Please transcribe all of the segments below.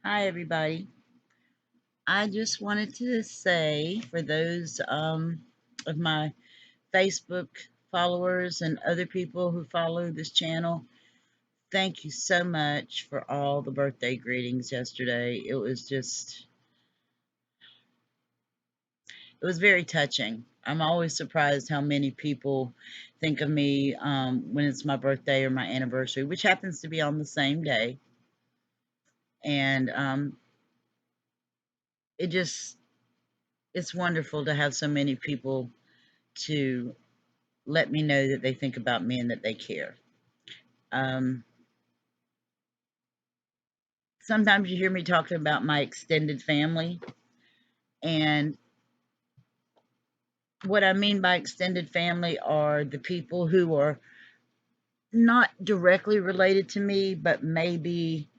Hi, everybody. I just wanted to say for those of my Facebook followers and other people who follow this channel, thank you so much for all the birthday greetings yesterday. It was very touching. I'm always surprised how many people think of me when it's my birthday or my anniversary, which happens to be on the same day. And it just, it's wonderful to have so many people to let me know that they think about me and that they care. Um, Sometimes you hear me talking about my extended family, and what I mean by extended family are the people who are not directly related to me, but maybe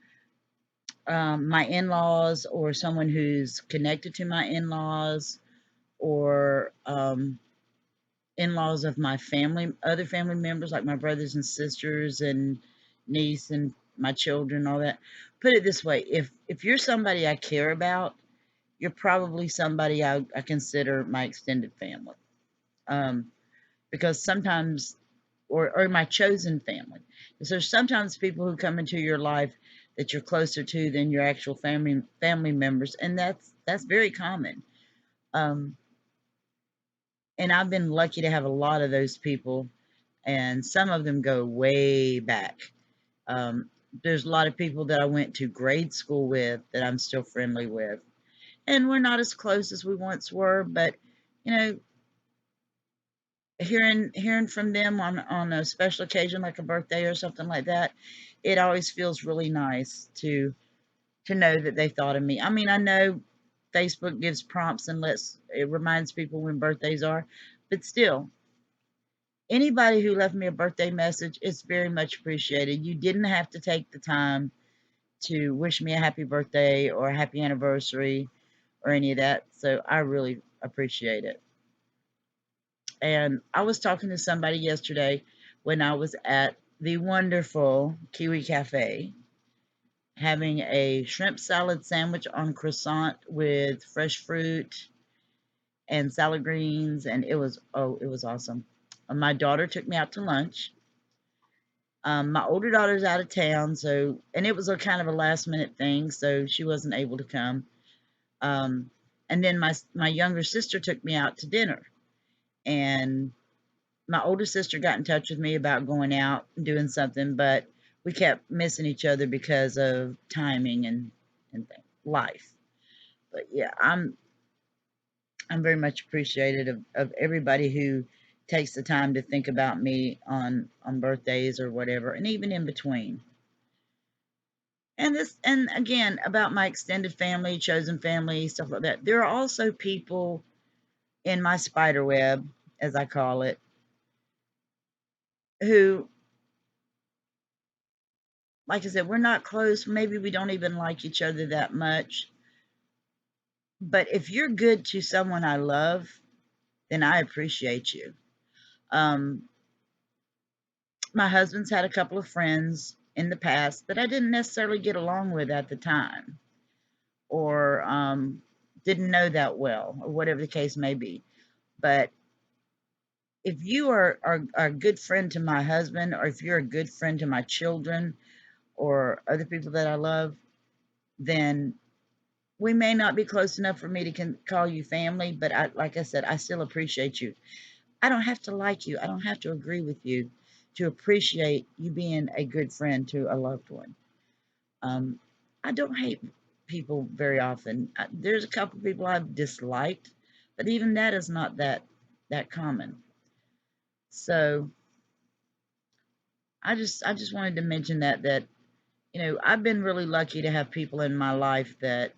my in laws or someone who's connected to my in laws or in laws of my family, other family members like my brothers and sisters and niece and my children, all that. Put it this way: if you're somebody I care about, you're probably somebody I consider my extended family. Um, because sometimes, or my chosen family. Because there's sometimes people who come into your life that you're closer to than your actual family members, and that's very common. Um, and I've been lucky to have a lot of those people, and some of them go way back. Um, there's a lot of people that I went to grade school with that I'm still friendly with, and we're not as close as we once were, but you know, hearing from them on a special occasion like a birthday or something like that, it always feels really nice to know that they thought of me. I mean, I know Facebook gives prompts and it reminds people when birthdays are, but still, anybody who left me a birthday message, it's very much appreciated. You didn't have to take the time to wish me a happy birthday or a happy anniversary or any of that. So I really appreciate it. And I was talking to somebody yesterday when I was at the wonderful Kiwi Cafe having a shrimp salad sandwich on croissant with fresh fruit and salad greens, and it was awesome. My daughter took me out to lunch. My older daughter's out of town, so and it was a kind of a last minute thing, so she wasn't able to come. Um, and then my younger sister took me out to dinner, and my older sister got in touch with me about going out and doing something, but we kept missing each other because of timing and life. But yeah, I'm very much appreciative of everybody who takes the time to think about me on birthdays or whatever, and even in between. And again, about my extended family, chosen family, stuff like that. There are also people in my spider web, as I call it, who, like I said, we're not close. Maybe we don't even like each other that much. But if you're good to someone I love, then I appreciate you. Um, my husband's had a couple of friends in the past that I didn't necessarily get along with at the time, or didn't know that well, or whatever the case may be. But if you are a good friend to my husband, or if you're a good friend to my children or other people that I love, then we may not be close enough for me to call you family, but like I said, I still appreciate you. I don't have to like you. I don't have to agree with you to appreciate you being a good friend to a loved one. Um, I don't hate people very often. There's a couple people I've disliked, but even that is not that common. So I just wanted to mention that I've been really lucky to have people in my life that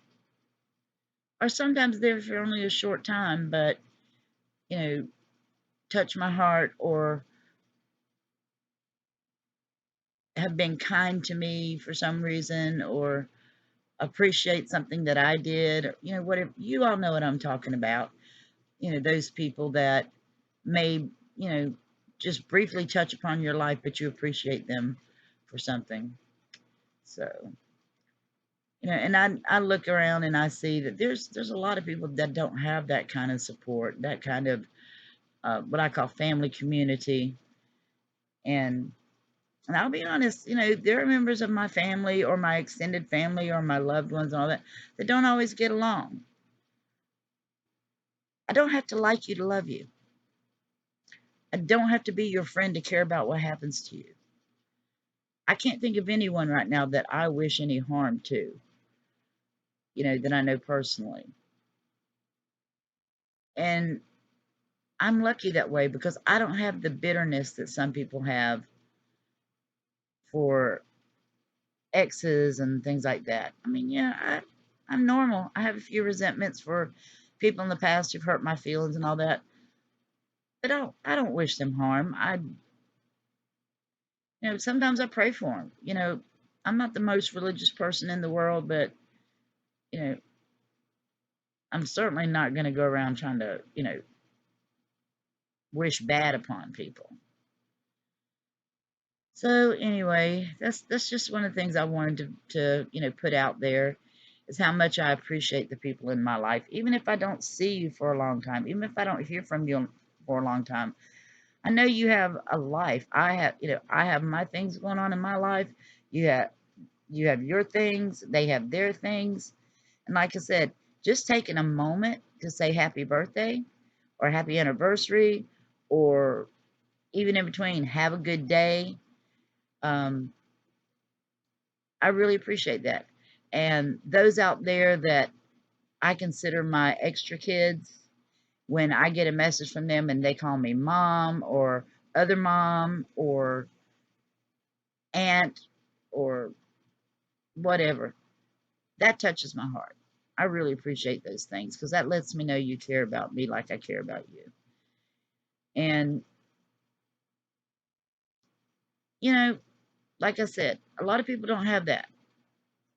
are sometimes there for only a short time, but you know touch my heart or have been kind to me for some reason or appreciate something that I did. Whatever, you all know what I'm talking about. Those people that may, just briefly touch upon your life, but you appreciate them for something. So And I look around and I see that there's a lot of people that don't have that kind of support, that kind of what I call family community. And and I'll be honest, there are members of my family or my extended family or my loved ones and all that that don't always get along. I don't have to like you to love you. I don't have to be your friend to care about what happens to you. I can't think of anyone right now that I wish any harm to, that I know personally. And I'm lucky that way because I don't have the bitterness that some people have for exes and things like that. I mean, yeah, I'm normal. I have a few resentments for people in the past who've hurt my feelings and all that. But I don't wish them harm. Sometimes I pray for them. I'm not the most religious person in the world, but you know, I'm certainly not going to go around trying to, wish bad upon people. So anyway, that's just one of the things I wanted to put out there is how much I appreciate the people in my life, even if I don't see you for a long time, even if I don't hear from you for a long time. I know you have a life. I have my things going on in my life. You have your things. They have their things. And like I said, just taking a moment to say happy birthday or happy anniversary or even in between, have a good day. Um, I really appreciate that. And those out there that I consider my extra kids, when I get a message from them and they call me mom or other mom or aunt or whatever, that touches my heart. I really appreciate those things because that lets me know you care about me like I care about you. And, you know, like I said, a lot of people don't have that.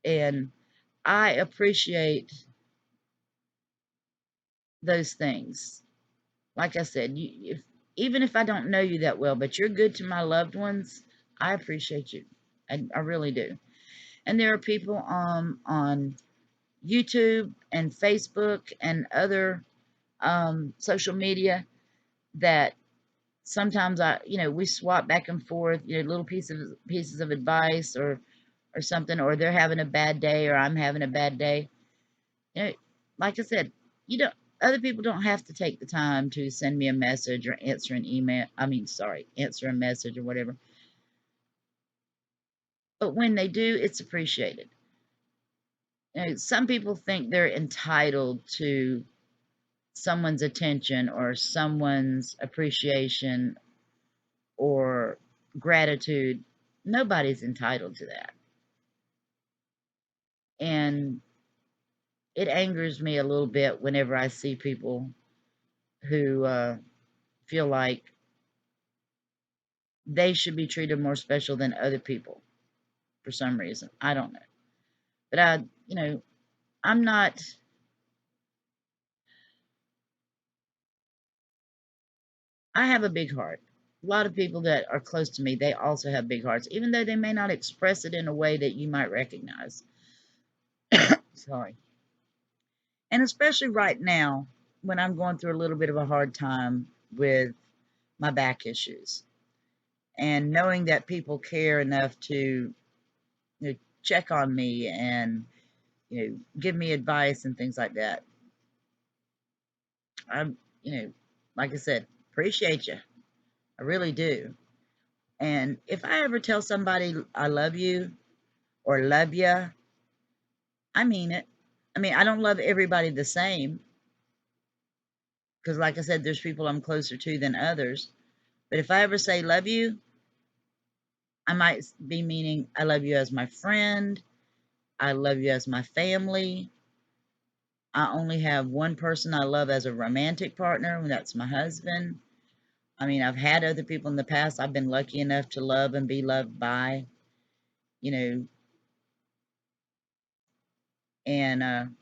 And I appreciate those things. Like I said, even if I don't know you that well, but you're good to my loved ones, I appreciate you. I really do. And there are people on YouTube and Facebook and other social media that sometimes we swap back and forth, little pieces of advice or something, or they're having a bad day or I'm having a bad day. You know, like I said, you don't. Other people don't have to take the time to send me a message or answer an email. I mean, sorry, answer a message or whatever. But when they do, it's appreciated. Some people think they're entitled to someone's attention or someone's appreciation or gratitude. Nobody's entitled to that. And it angers me a little bit whenever I see people who feel like they should be treated more special than other people for some reason. I don't know. But I'm not, I have a big heart. A lot of people that are close to me, they also have big hearts, even though they may not express it in a way that you might recognize. Sorry. And especially right now, when I'm going through a little bit of a hard time with my back issues and knowing that people care enough to check on me and give me advice and things like that. I'm, like I said, appreciate you. I really do. And if I ever tell somebody I love you or love ya, I mean it. I mean, I don't love everybody the same because, like I said, there's people I'm closer to than others. But if I ever say love you, I might be meaning I love you as my friend. I love you as my family. I only have one person I love as a romantic partner, and that's my husband. I mean, I've had other people in the past I've been lucky enough to love and be loved by, you know, and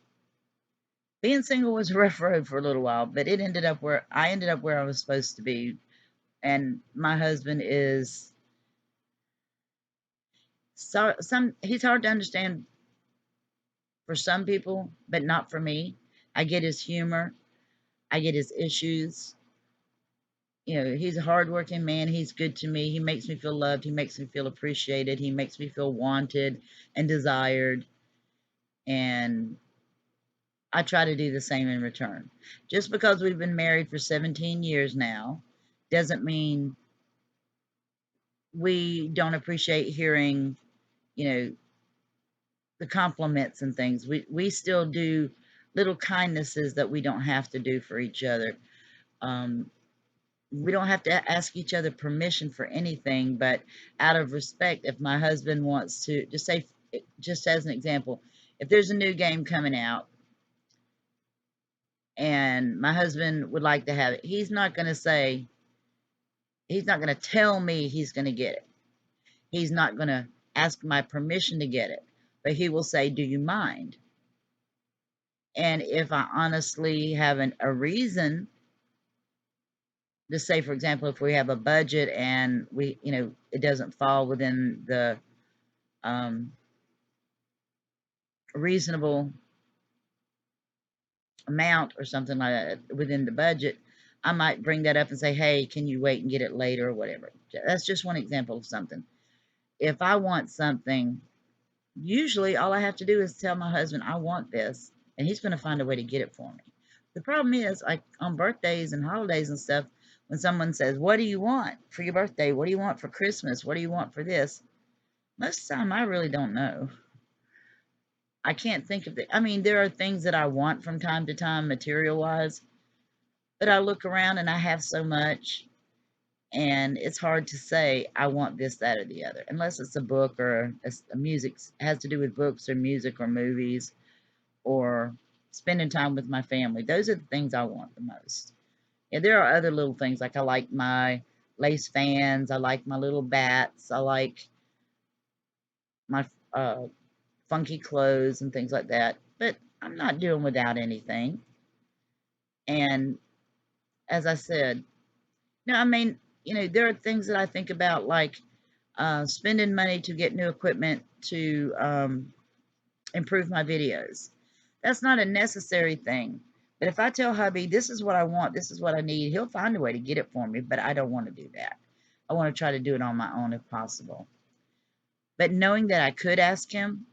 being single was a rough road for a little while, but it ended up where I was supposed to be. And my husband is he's hard to understand for some people, but not for me. I get his humor. I get his issues. You know, he's a hardworking man. He's good to me. He makes me feel loved. He makes me feel appreciated. He makes me feel wanted and desired. And I try to do the same in return. Just because we've been married for 17 years now doesn't mean we don't appreciate hearing, you know, the compliments and things. We still do little kindnesses that we don't have to do for each other. Um, we don't have to ask each other permission for anything, but out of respect, if my husband wants to, just say, just as an example, if there's a new game coming out and my husband would like to have it, he's not going to say, he's not going to tell me he's going to get it. He's not going to ask my permission to get it, but he will say, do you mind? And if I honestly have a reason to say, for example, if we have a budget and we, you know, it doesn't fall within the um, reasonable amount or something like that within the budget, I might bring that up and say, hey, can you wait and get it later or whatever. That's just one example of something. If I want something, usually all I have to do is tell my husband, I want this, and he's going to find a way to get it for me. The problem is, like on birthdays and holidays and stuff, when someone says, what do you want for your birthday? What do you want for Christmas? What do you want for this? Most of the time, I really don't know. I can't think of it. I mean, there are things that I want from time to time, material wise, but I look around and I have so much, and it's hard to say, I want this, that, or the other, unless it's a book or a music, has to do with books or music or movies or spending time with my family. Those are the things I want the most. Yeah, there are other little things, like I like my lace fans, I like my little bats, I like my funky clothes and things like that, but I'm not doing without anything. And as I said, no, I mean, you know, there are things that I think about, like spending money to get new equipment to improve my videos. That's not a necessary thing. But if I tell hubby, this is what I want, this is what I need, he'll find a way to get it for me, but I don't want to do that. I want to try to do it on my own if possible. But knowing that I could ask him,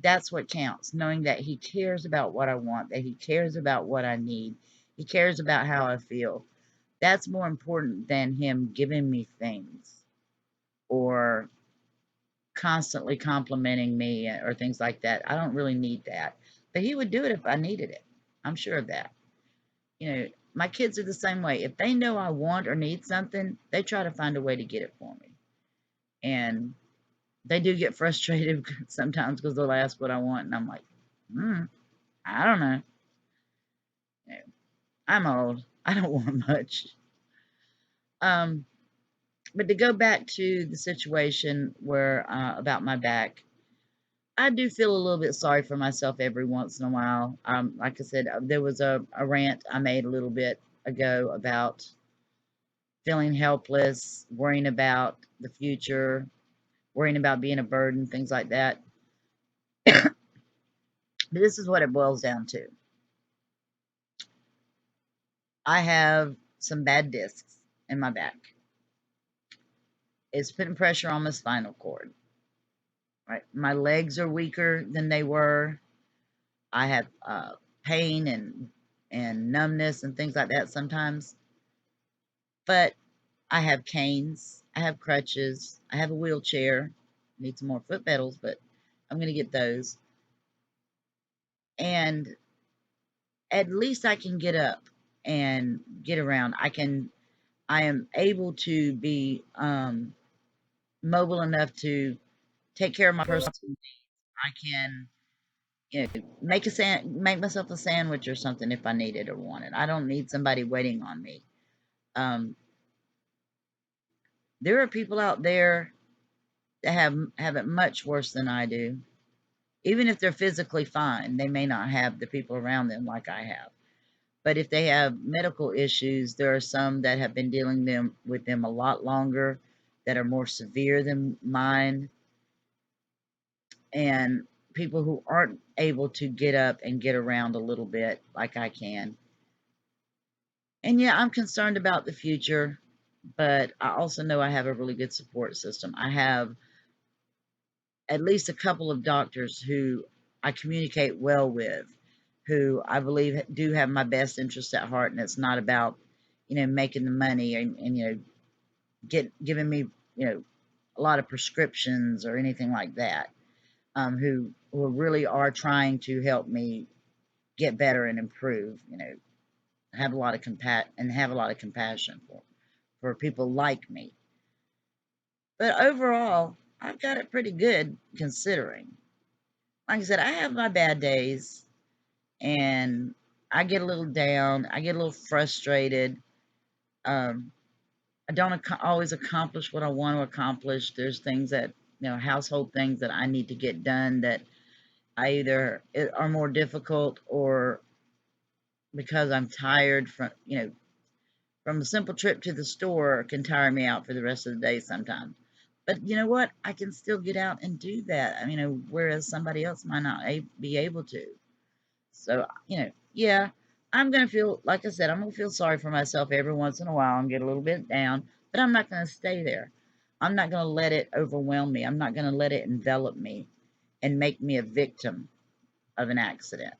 that's what counts. Knowing that he cares about what I want, that he cares about what I need, he cares about how I feel. That's more important than him giving me things or constantly complimenting me or things like that. I don't really need that. But he would do it if I needed it. I'm sure of that. You know, my kids are the same way. If they know I want or need something, they try to find a way to get it for me. And they do get frustrated sometimes because they'll ask what I want, and I'm like, I don't know. You know, I'm old. I don't want much. Um, but to go back to the situation where about my back, I do feel a little bit sorry for myself every once in a while. Like I said, there was a rant I made a little bit ago about feeling helpless, worrying about the future, worrying about being a burden, things like that. But this is what it boils down to. I have some bad discs in my back. It's putting pressure on my spinal cord. Right, my legs are weaker than they were. I have pain and numbness and things like that sometimes. But I have canes, I have crutches, I have a wheelchair. Need some more foot pedals, but I'm going to get those. And at least I can get up and get around. I am able to be mobile enough to take care of my personal needs. I can, you know, make myself a sandwich or something if I need it or want it. I don't need somebody waiting on me. Um, there are people out there that have it much worse than I do. Even if they're physically fine, they may not have the people around them like I have. But if they have medical issues, there are some that have been dealing with them a lot longer, that are more severe than mine. And people who aren't able to get up and get around a little bit like I can. And yeah, I'm concerned about the future, but I also know I have a really good support system. I have at least a couple of doctors who I communicate well with, who I believe do have my best interest at heart, and it's not about, making the money and giving me, a lot of prescriptions or anything like that. Who really are trying to help me get better and improve. Have a lot of have a lot of compassion for people like me. But overall, I've got it pretty good considering. Like I said, I have my bad days and I get a little down, I get a little frustrated. Um, I don't always accomplish what I want to accomplish. There's things that, household things that I need to get done that I either are more difficult or because I'm tired from a simple trip to the store can tire me out for the rest of the day sometimes. But you know what? I can still get out and do that. I mean, whereas somebody else might not be able to. So, yeah, I'm going to feel, like I said, I'm going to feel sorry for myself every once in a while and get a little bit down, but I'm not going to stay there. I'm not going to let it overwhelm me. I'm not going to let it envelop me and make me a victim of an accident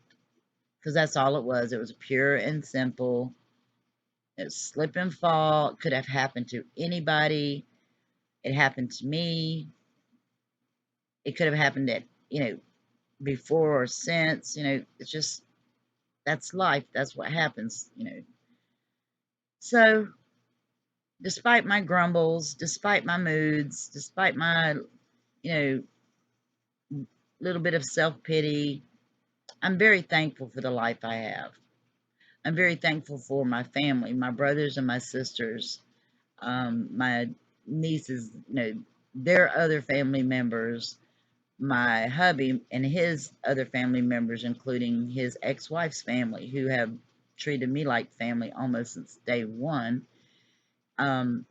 because that's all it was. It was pure and simple. It was slip and fall. It could have happened to anybody. It happened to me. It could have happened at, before or since. It's just, that's life. That's what happens. So, despite my grumbles, despite my moods, despite my, you know, little bit of self pity, I'm very thankful for the life I have. I'm very thankful for my family, my brothers and my sisters, my nieces, their other family members, my hubby and his other family members, including his ex-wife's family, who have treated me like family almost since day one. Um,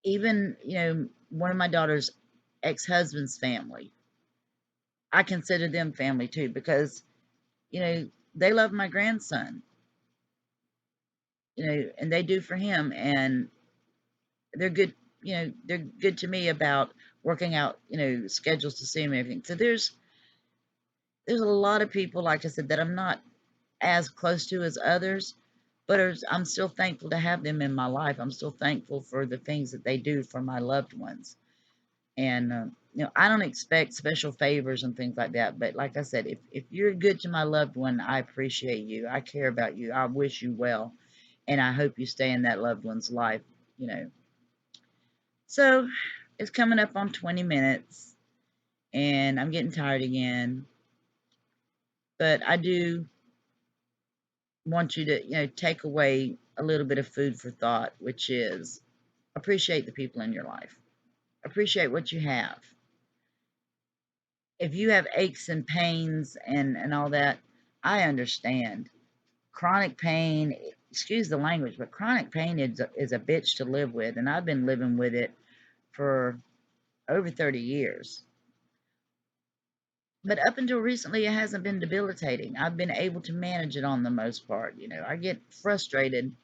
Even, one of my daughter's ex-husband's family, I consider them family too because, they love my grandson, and they do for him. And they're good, they're good to me about working out, schedules to see him and everything. So there's a lot of people, like I said, that I'm not as close to as others, but I'm still thankful to have them in my life. I'm still thankful for the things that they do for my loved ones. And, I don't expect special favors and things like that. But like I said, if you're good to my loved one, I appreciate you. I care about you. I wish you well. And I hope you stay in that loved one's life, you know. So it's coming up on 20 minutes and I'm getting tired again. But I do want you to, take away a little bit of food for thought, which is appreciate the people in your life. Appreciate what you have. If you have aches and pains and all that, I understand. Chronic pain, excuse the language, but chronic pain is a bitch to live with, and I've been living with it for over 30 years. But up until recently, it hasn't been debilitating. I've been able to manage it on the most part. I get frustrated,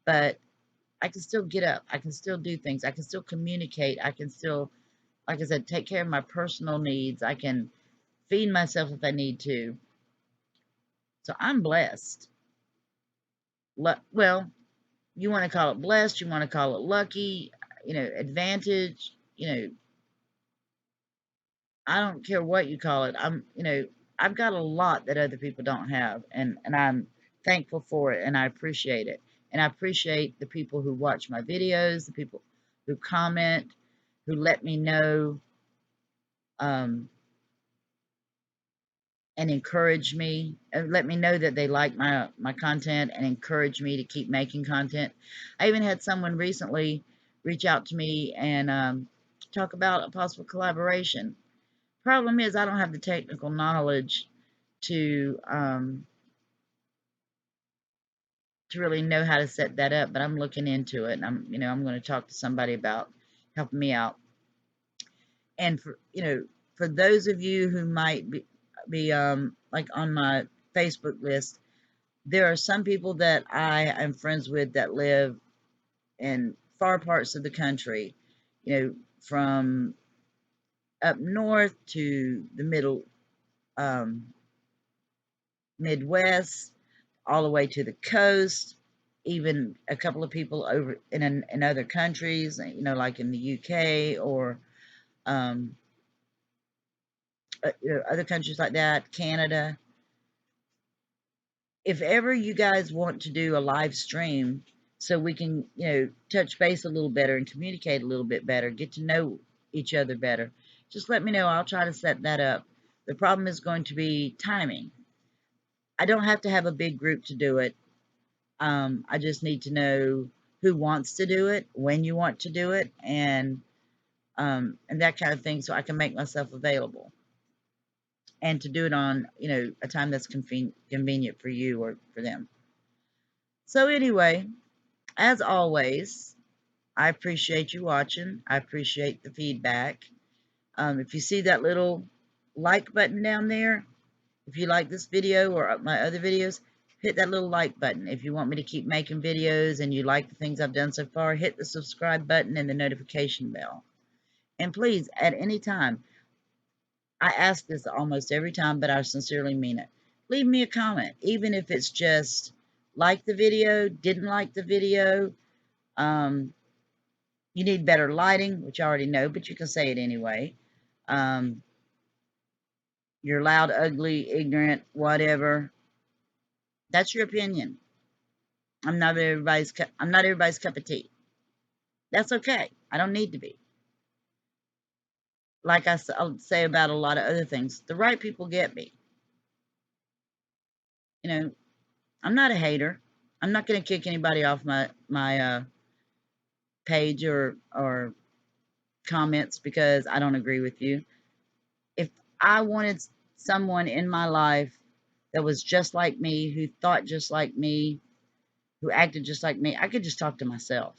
but I can still get up. I can still do things. I can still communicate. I can still, like I said, take care of my personal needs. I can feed myself if I need to. So I'm blessed. Well, you want to call it blessed, you want to call it lucky, advantage, I don't care what you call it. I've got a lot that other people don't have, and I'm thankful for it, and I appreciate it. And I appreciate the people who watch my videos, the people who comment, who let me know, um, and encourage me, and let me know that they like my content and encourage me to keep making content. I even had someone recently reach out to me and talk about a possible collaboration. Problem is, I don't have the technical knowledge to really know how to set that up, but I'm looking into it, and I'm going to talk to somebody about helping me out. And for for those of you who might be like on my Facebook list, there are some people that I am friends with that live in far parts of the country, from up north to the middle, um, Midwest, all the way to the coast, even a couple of people over in other countries, like in the UK or um, other countries like that, Canada. If ever you guys want to do a live stream so we can, touch base a little better and communicate a little bit better, get to know each other better, just let me know. I'll try to set that up. The problem is going to be timing. I don't have to have a big group to do it. I just need to know who wants to do it, when you want to do it, and that kind of thing, so I can make myself available and to do it on, a time that's convenient for you or for them. So anyway, as always, I appreciate you watching. I appreciate the feedback. If you see that little like button down there, if you like this video or my other videos, hit that little like button. If you want me to keep making videos and you like the things I've done so far, hit the subscribe button and the notification bell. And please, at any time, I ask this almost every time, but I sincerely mean it. Leave me a comment, even if it's just like the video, didn't like the video, you need better lighting, which I already know, but you can say it anyway. You're loud, ugly, ignorant, whatever. That's your opinion. I'm not everybody's cup of tea. That's okay. I don't need to be. Like I'll say about a lot of other things, the right people get me. I'm not a hater. I'm not going to kick anybody off my page or comments because I don't agree with you. If I wanted someone in my life that was just like me, who thought just like me, who acted just like me, I could just talk to myself.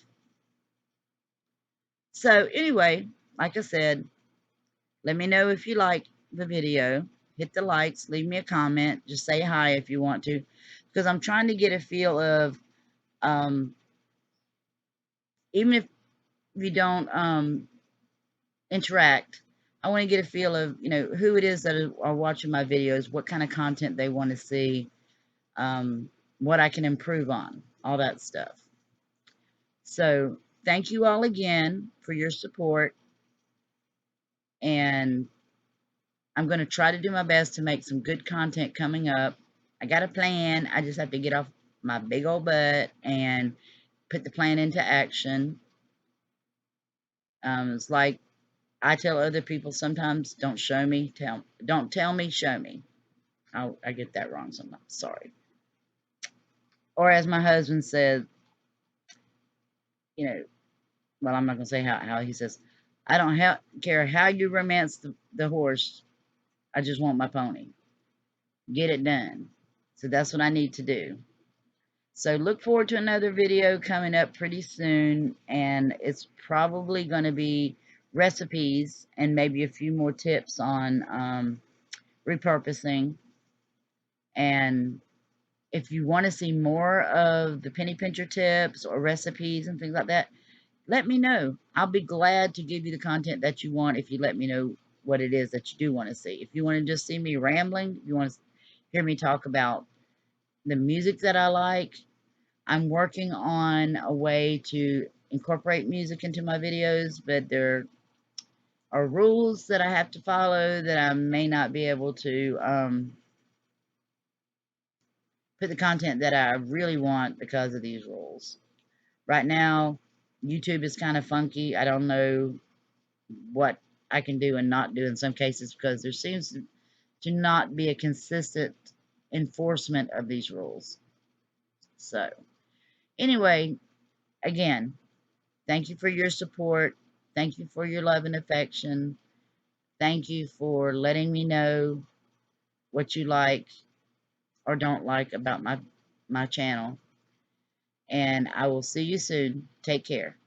So anyway, like I said, let me know if you like the video. Hit the likes, leave me a comment, just say hi if you want to, because I'm trying to get a feel of, even if you don't interact, I want to get a feel of, who it is that are watching my videos, what kind of content they want to see, what I can improve on, all that stuff. So thank you all again for your support, and I'm going to try to do my best to make some good content coming up. I got a plan. I just have to get off my big old butt and put the plan into action. It's like I tell other people sometimes, don't tell me, show me. I get that wrong sometimes, sorry. Or as my husband said, well, I'm not going to say how he says, I don't care how you romance the horse, I just want my pony. Get it done. So that's what I need to do. So look forward to another video coming up pretty soon, and it's probably going to be recipes and maybe a few more tips on repurposing. And if you want to see more of the penny pincher tips or recipes and things like that, let me know. I'll be glad to give you the content that you want if you let me know what it is that you do want to see. If you want to just see me rambling, if you want to hear me talk about the music that I like, I'm working on a way to incorporate music into my videos, but there are rules that I have to follow that I may not be able to put the content that I really want because of these rules. Right now, YouTube is kind of funky. I don't know what I can do and not do in some cases because there seems to not be a consistent enforcement of these rules. So, anyway, again, thank you for your support. Thank you for your love and affection. Thank you for letting me know what you like or don't like about my channel. And I will see you soon. Take care.